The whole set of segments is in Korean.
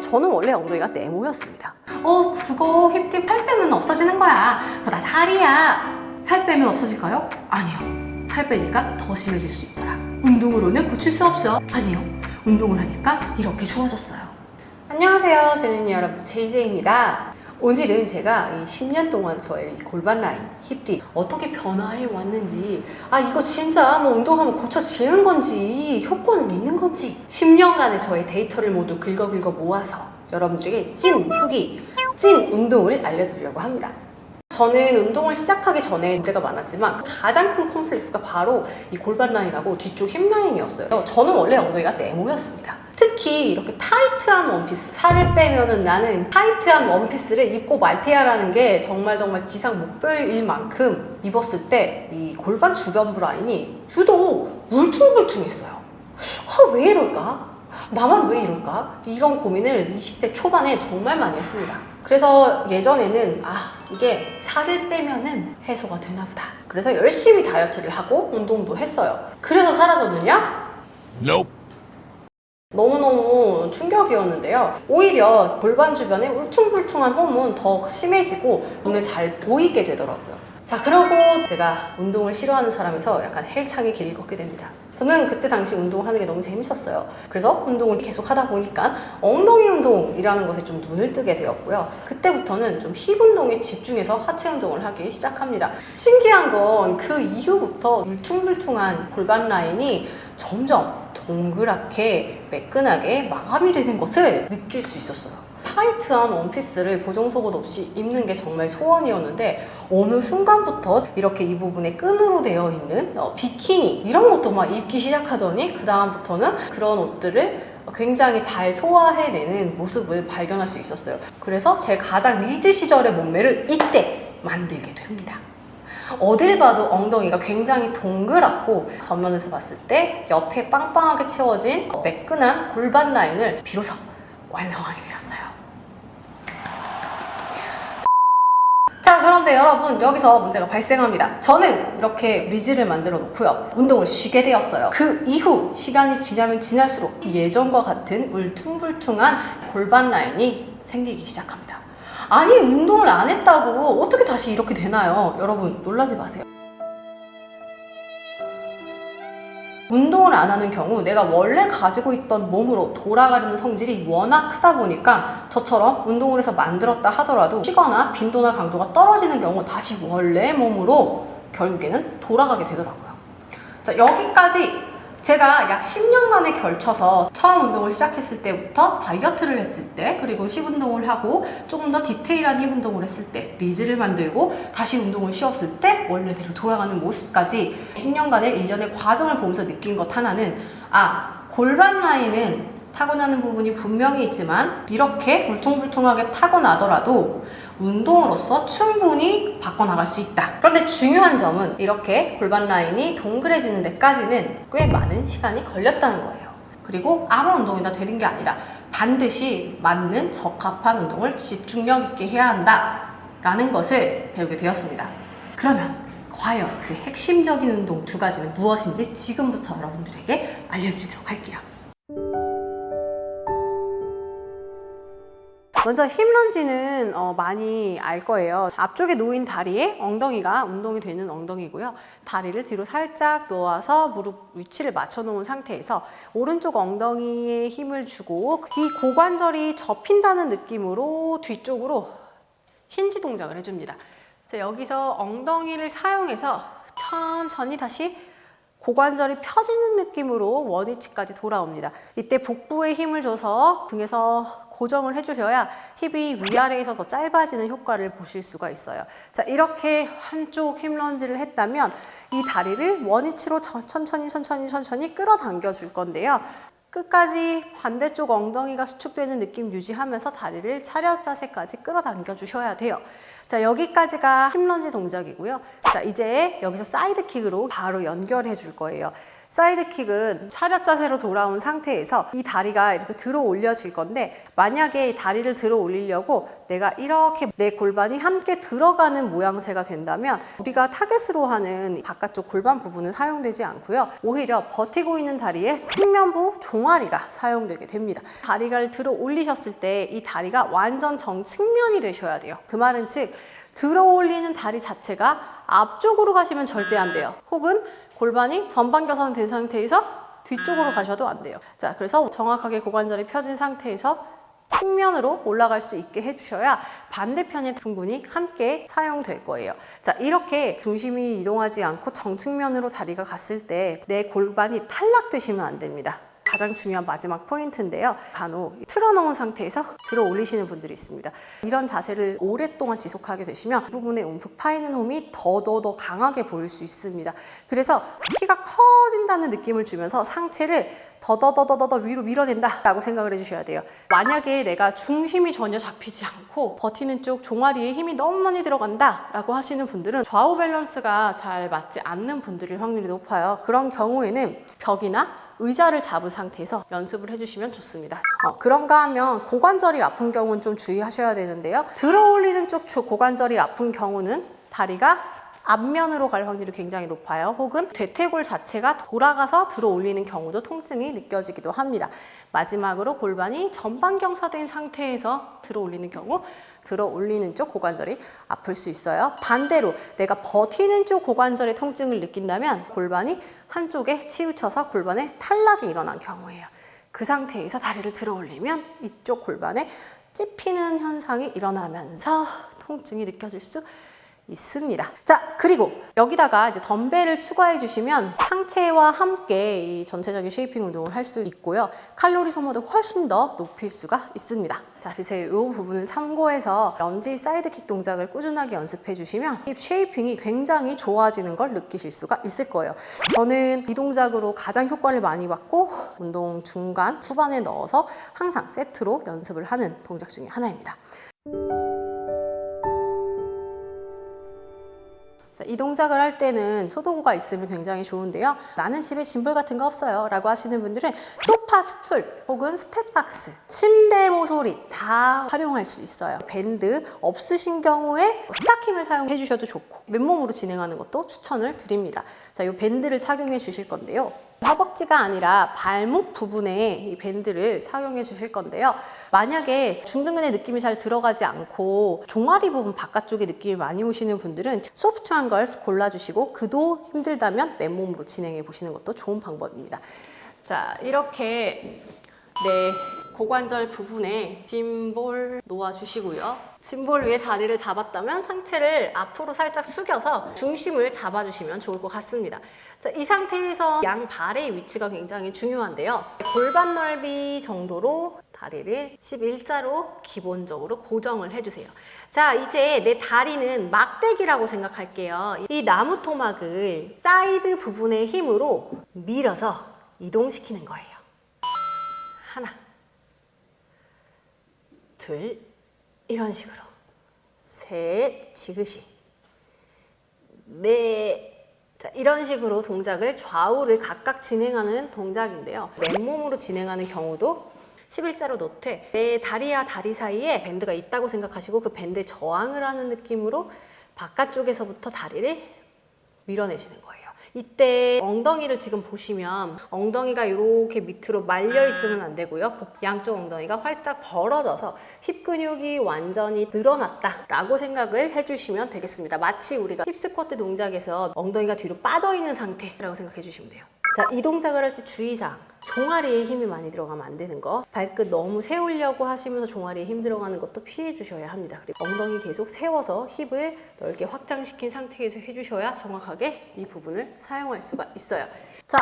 저는 원래 엉덩이가 네모였습니다. 그거 힙팁 살 빼면 없어지는 거야. 그거 다 살이야. 살 빼면 없어질까요? 아니요. 살 빼니까 더 심해질 수 있더라. 운동으로는 고칠 수 없어. 아니요. 운동을 하니까 이렇게 좋아졌어요. 안녕하세요, 젤리니 여러분. JJ입니다. 오늘은 제가 이 10년 동안 저의 골반 라인, 힙딥 어떻게 변화해 왔는지, 이거 진짜 운동하면 고쳐지는 건지 효과는 있는 건지 10년간의 저의 데이터를 모두 긁어 모아서 여러분들에게 찐 후기, 찐 운동을 알려드리려고 합니다. 저는 운동을 시작하기 전에 문제가 많았지만 가장 큰 컴플렉스가 바로 이 골반 라인하고 뒤쪽 힙 라인이었어요. 저는 원래 엉덩이가 네모였습니다. 특히 이렇게 타이트한 원피스, 살을 빼면은 나는 타이트한 원피스를 입고 말테야라는 게 정말 기상 목표일 만큼 입었을 때 이 골반 주변부 라인이 유독 울퉁불퉁했어요. 왜 이럴까? 나만 왜 이럴까? 이런 고민을 20대 초반에 정말 많이 했습니다. 그래서 예전에는 이게 살을 빼면은 해소가 되나 보다. 그래서 열심히 다이어트를 하고 운동도 했어요. 그래서 사라졌느냐? Nope. 너무너무 충격이었는데요. 오히려 골반 주변에 울퉁불퉁한 홈은 더 심해지고 눈에 잘 보이게 되더라고요. 자, 그러고 제가 운동을 싫어하는 사람에서 약간 헬창의 길을 걷게 됩니다. 저는 그때 당시 운동하는 게 너무 재밌었어요. 그래서 운동을 계속 하다 보니까 엉덩이 운동이라는 것에 좀 눈을 뜨게 되었고요. 그때부터는 좀 힙 운동에 집중해서 하체 운동을 하기 시작합니다. 신기한 건 그 이후부터 울퉁불퉁한 골반 라인이 점점 동그랗게 매끈하게 마감이 되는 것을 느낄 수 있었어요. 타이트한 원피스를 보정속옷 없이 입는 게 정말 소원이었는데 어느 순간부터 이렇게 이 부분에 끈으로 되어 있는 비키니 이런 것도 막 입기 시작하더니 그 다음부터는 그런 옷들을 굉장히 잘 소화해내는 모습을 발견할 수 있었어요. 그래서 제 가장 리즈 시절의 몸매를 이때 만들게 됩니다. 어딜 봐도 엉덩이가 굉장히 동그랗고 전면에서 봤을 때 옆에 빵빵하게 채워진 매끈한 골반 라인을 비로소 완성하게 되었어요. 자, 그런데 여러분, 여기서 문제가 발생합니다. 저는 이렇게 리즈를 만들어 놓고요, 운동을 쉬게 되었어요. 그 이후 시간이 지나면 지날수록 예전과 같은 울퉁불퉁한 골반 라인이 생기기 시작합니다. 아니, 운동을 안 했다고 어떻게 다시 이렇게 되나요? 여러분, 놀라지 마세요. 운동을 안 하는 경우 내가 원래 가지고 있던 몸으로 돌아가려는 성질이 워낙 크다 보니까 저처럼 운동을 해서 만들었다 하더라도 쉬거나 빈도나 강도가 떨어지는 경우 다시 원래 몸으로 결국에는 돌아가게 되더라고요. 자, 여기까지 제가 약 10년간에 걸쳐서 처음 운동을 시작했을 때부터 다이어트를 했을 때, 그리고 힙 운동을 하고 조금 더 디테일한 힙 운동을 했을 때, 리즈를 만들고 다시 운동을 쉬었을 때 원래대로 돌아가는 모습까지 10년간의 일련의 과정을 보면서 느낀 것 하나는, 골반 라인은 타고나는 부분이 분명히 있지만 이렇게 울퉁불퉁하게 타고나더라도 운동으로서 충분히 바꿔나갈 수 있다. 그런데 중요한 점은 이렇게 골반 라인이 동그래지는 데까지는 꽤 많은 시간이 걸렸다는 거예요. 그리고 아무 운동이나 되는 게 아니다. 반드시 맞는 적합한 운동을 집중력 있게 해야 한다 라는 것을 배우게 되었습니다. 그러면 과연 그 핵심적인 운동 두 가지는 무엇인지 지금부터 여러분들에게 알려드리도록 할게요. 먼저 힙런지는 많이 알 거예요. 앞쪽에 놓인 다리에 엉덩이가 운동이 되는 엉덩이고요. 다리를 뒤로 살짝 놓아서 무릎 위치를 맞춰 놓은 상태에서 오른쪽 엉덩이에 힘을 주고 이 고관절이 접힌다는 느낌으로 뒤쪽으로 힌지 동작을 해줍니다. 자, 여기서 엉덩이를 사용해서 천천히 다시 고관절이 펴지는 느낌으로 원위치까지 돌아옵니다. 이때 복부에 힘을 줘서 등에서 고정을 해주셔야 힙이 위아래에서 더 짧아지는 효과를 보실 수가 있어요. 자, 이렇게 한쪽 힙 런지를 했다면 이 다리를 원위치로 천천히 끌어당겨 줄 건데요. 끝까지 반대쪽 엉덩이가 수축되는 느낌 유지하면서 다리를 차렷 자세까지 끌어당겨 주셔야 돼요. 자, 여기까지가 힙 런지 동작이고요. 자, 이제 여기서 사이드 킥으로 바로 연결해 줄 거예요. 사이드킥은 차렷 자세로 돌아온 상태에서 이 다리가 이렇게 들어 올려질 건데, 만약에 이 다리를 들어 올리려고 내가 이렇게 내 골반이 함께 들어가는 모양새가 된다면 우리가 타겟으로 하는 바깥쪽 골반 부분은 사용되지 않고요. 오히려 버티고 있는 다리의 측면부 종아리가 사용되게 됩니다. 다리를 들어 올리셨을 때 이 다리가 완전 정측면이 되셔야 돼요. 그 말은 즉 들어 올리는 다리 자체가 앞쪽으로 가시면 절대 안 돼요. 혹은 골반이 전방 겨상된 상태에서 뒤쪽으로 가셔도 안 돼요. 자, 그래서 정확하게 고관절이 펴진 상태에서 측면으로 올라갈 수 있게 해주셔야 반대편의 등근이 함께 사용될 거예요. 자, 이렇게 중심이 이동하지 않고 정측면으로 다리가 갔을 때 내 골반이 탈락되시면 안 됩니다. 가장 중요한 마지막 포인트인데요. 간혹 틀어놓은 상태에서 들어 올리시는 분들이 있습니다. 이런 자세를 오랫동안 지속하게 되시면 이 부분에 움푹 파이는 홈이 더 강하게 보일 수 있습니다. 그래서 키가 커진다는 느낌을 주면서 상체를 더더더더더 위로 밀어낸다 라고 생각을 해주셔야 돼요. 만약에 내가 중심이 전혀 잡히지 않고 버티는 쪽 종아리에 힘이 너무 많이 들어간다 라고 하시는 분들은 좌우 밸런스가 잘 맞지 않는 분들일 확률이 높아요. 그런 경우에는 벽이나 의자를 잡은 상태에서 연습을 해주시면 좋습니다. 그런가 하면 고관절이 아픈 경우는 좀 주의하셔야 되는데요. 들어 올리는 쪽 고관절이 아픈 경우는 다리가 앞면으로 갈 확률이 굉장히 높아요. 혹은 대퇴골 자체가 돌아가서 들어 올리는 경우도 통증이 느껴지기도 합니다. 마지막으로 골반이 전방 경사된 상태에서 들어 올리는 경우 들어 올리는 쪽 고관절이 아플 수 있어요. 반대로 내가 버티는 쪽 고관절의 통증을 느낀다면 골반이 한쪽에 치우쳐서 골반에 탈락이 일어난 경우예요. 그 상태에서 다리를 들어 올리면 이쪽 골반에 찝히는 현상이 일어나면서 통증이 느껴질 수 있습니다. 자, 그리고 여기다가 이제 덤벨을 추가해 주시면 상체와 함께 이 전체적인 쉐이핑 운동을 할 수 있고요. 칼로리 소모도 훨씬 더 높일 수가 있습니다. 자, 그래서 이 부분을 참고해서 런지 사이드킥 동작을 꾸준하게 연습해 주시면 힙 쉐이핑이 굉장히 좋아지는 걸 느끼실 수가 있을 거예요. 저는 이 동작으로 가장 효과를 많이 받고 운동 중간, 후반에 넣어서 항상 세트로 연습을 하는 동작 중에 하나입니다. 자, 이 동작을 할 때는 소도구가 있으면 굉장히 좋은데요. 나는 집에 짐볼 같은 거 없어요 라고 하시는 분들은 소파 스툴 혹은 스텝박스, 침대 모서리 다 활용할 수 있어요. 밴드 없으신 경우에 스타킹을 사용해 주셔도 좋고 맨몸으로 진행하는 것도 추천을 드립니다. 자, 이 밴드를 착용해 주실 건데요. 허벅지가 아니라 발목 부분에 이 밴드를 착용해 주실 건데요. 만약에 중등근의 느낌이 잘 들어가지 않고 종아리 부분 바깥쪽에 느낌이 많이 오시는 분들은 소프트한 걸 골라주시고 그도 힘들다면 맨몸으로 진행해 보시는 것도 좋은 방법입니다. 자, 이렇게 고관절 부분에 짐볼 놓아주시고요. 짐볼 위에 자리를 잡았다면 상체를 앞으로 살짝 숙여서 중심을 잡아주시면 좋을 것 같습니다. 자, 이 상태에서 양 발의 위치가 굉장히 중요한데요. 골반 넓이 정도로 다리를 11자로 기본적으로 고정을 해주세요. 자, 이제 내 다리는 막대기라고 생각할게요. 이 나무 토막을 사이드 부분의 힘으로 밀어서 이동시키는 거예요. 하나, 둘, 이런 식으로. 셋, 지그시. 넷. 자, 이런 식으로 동작을 좌우를 각각 진행하는 동작인데요. 맨몸으로 진행하는 경우도 11자로 놓되 내 다리와 다리 사이에 밴드가 있다고 생각하시고 그 밴드에 저항을 하는 느낌으로 바깥쪽에서부터 다리를 밀어내시는 거예요. 이때 엉덩이를 지금 보시면 엉덩이가 이렇게 밑으로 말려 있으면 안 되고요. 양쪽 엉덩이가 활짝 벌어져서 힙 근육이 완전히 늘어났다라고 생각을 해주시면 되겠습니다. 마치 우리가 힙스쿼트 동작에서 엉덩이가 뒤로 빠져 있는 상태라고 생각해 주시면 돼요. 자, 이 동작을 할 때 주의사항. 종아리에 힘이 많이 들어가면 안 되는 거. 발끝 너무 세우려고 하시면서 종아리에 힘 들어가는 것도 피해 주셔야 합니다. 그리고 엉덩이 계속 세워서 힙을 넓게 확장시킨 상태에서 해주셔야 정확하게 이 부분을 사용할 수가 있어요. 자,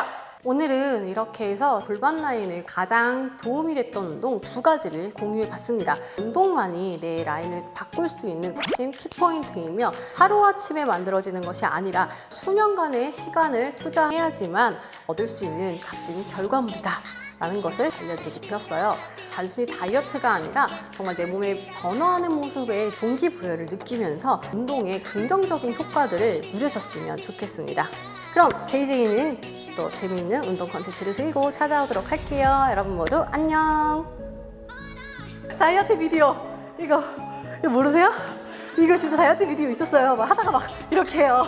오늘은 이렇게 해서 골반 라인을 가장 도움이 됐던 운동 2가지를 공유해 봤습니다. 운동만이 내 라인을 바꿀 수 있는 핵심 키포인트이며 하루아침에 만들어지는 것이 아니라 수년간의 시간을 투자해야지만 얻을 수 있는 값진 결과물이다 라는 것을 알려드리게 되었어요. 단순히 다이어트가 아니라 정말 내 몸의 변화하는 모습에 동기부여를 느끼면서 운동의 긍정적인 효과들을 누리셨으면 좋겠습니다. 그럼 JJ는 또 재미있는 운동 컨텐츠를 들고 찾아오도록 할게요. 여러분 모두 안녕. 다이어트 비디오 이거 모르세요? 이거 진짜 다이어트 비디오 있었어요. 막 하다가 막 이렇게 해요.